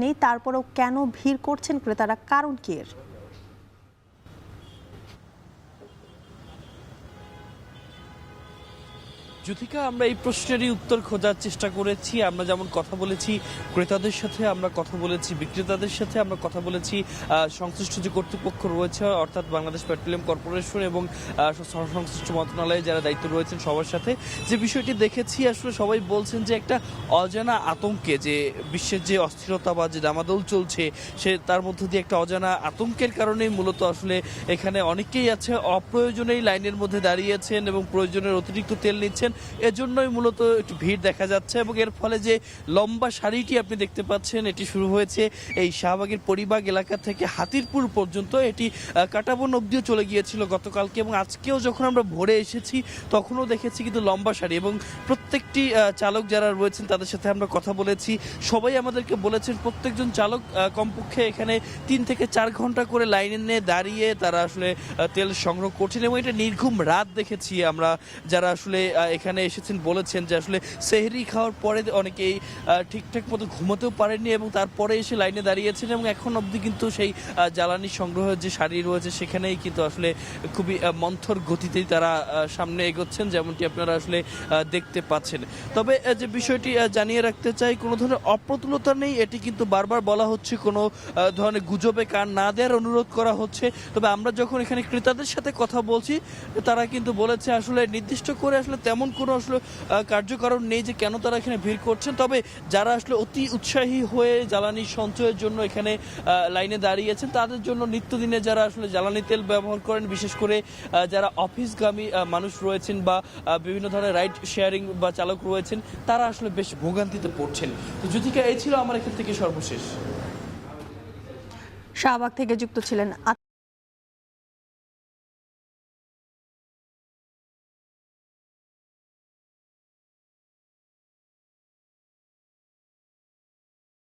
নেই, তারপরেও কেন ভিড় করছেন ক্রেতারা, কারণ কি এর? যুথিকা, আমরা এই প্রশ্নেরই উত্তর খোঁজার চেষ্টা করেছি। আমরা যেমন কথা বলেছি ক্রেতাদের সাথে, আমরা কথা বলেছি বিক্রেতাদের সাথে, আমরা কথা বলেছি সংশ্লিষ্ট যে কর্তৃপক্ষ রয়েছে অর্থাৎ বাংলাদেশ পেট্রোলিয়াম কর্পোরেশন এবং সংশ্লিষ্ট মন্ত্রণালয়ে যারা দায়িত্ব রয়েছেন সবার সাথে। যে বিষয়টি দেখেছি আসলে সবাই বলছেন যে একটা অজানা আতঙ্কে, যে বিশ্বের যে অস্থিরতা বা যে দামাদল চলছে সে তার মধ্যে দিয়ে একটা অজানা আতঙ্কের কারণেই মূলত আসলে এখানে অনেকেই আছে অপ্রয়োজনেই লাইনের মধ্যে দাঁড়িয়েছেন এবং প্রয়োজনের অতিরিক্ত তেল নিচ্ছেন। এজন্যই মূলত একটু ভিড় দেখা যাচ্ছে এবং এর ফলে যে লম্বা সারিটি আপনি দেখতে পাচ্ছেন এটি শুরু হয়েছে এই শাহবাগের পরিবাগ এলাকা থেকে হাতিরপুর পর্যন্ত। এটি কাঁটাবন অব্দিও চলে গিয়েছিল গতকালকে এবং আজকেও যখন আমরা ভোরে এসেছি তখনও দেখেছি কিন্তু লম্বা সারি। এবং প্রত্যেকটি চালক যারা রয়েছেন তাদের সাথে আমরা কথা বলেছি, সবাই আমাদেরকে বলেছেন প্রত্যেকজন চালক কমপক্ষে এখানে 3 থেকে 4 ঘন্টা করে লাইনে দাঁড়িয়ে তারা আসলে তেল সংগ্রহ করছেন এবং এটা নির্ঘুম রাত দেখেছি আমরা। যারা আসলে এখানে এসেছেন বলেছেন যে আসলে সেহরি খাওয়ার পরে অনেকেই ঠিকঠাক মতো ঘুমাতেও পারেননি এবং তারপরে এসে লাইনে দাঁড়িয়েছেন এবং এখন অবধি কিন্তু সেই জ্বালানি সংগ্রহের যে সারি রয়েছে সেখানেই কিন্তু আসলে খুবই মন্থর গতিতেই তারা সামনে এগোচ্ছেন, যেমনটি আপনারা আসলে দেখতে পাচ্ছেন। তবে যে বিষয়টি জানিয়ে রাখতে চাই, কোনো ধরনের অপ্রতুলতা নেই, এটি কিন্তু বারবার বলা হচ্ছে, কোনো ধরনের গুজবে কান না দেওয়ার অনুরোধ করা হচ্ছে। তবে আমরা যখন এখানে ক্রেতাদের সাথে কথা বলছি তারা কিন্তু বলেছে আসলে নির্দিষ্ট করে আসলে তেমন কোনো আসলে কার্যকারণ নেই যে কেন তারা এখানে ভিড় করছেন। তবে যারা আসলে অতি উৎসাহী হয়ে জ্বালানি সঞ্চয়ের জন্য এখানে লাইনে দাঁড়িয়েছেন তাদের জন্য নিত্যদিনে যারা আসলে জ্বালানি তেল ব্যবহার করেন, বিশেষ করে যারা অফিসগামী মানুষ রয়েছেন বা বিভিন্ন ধরনের রাইড শেয়ারিং বা চালক রয়েছেন তারা আসলে বেশ ভোগান্তিতে পড়ছেন। তো যুথিকা, এই ছিল আমার এখান থেকে সর্বশেষ। শাহবাগ থেকে যুক্ত ছিলেন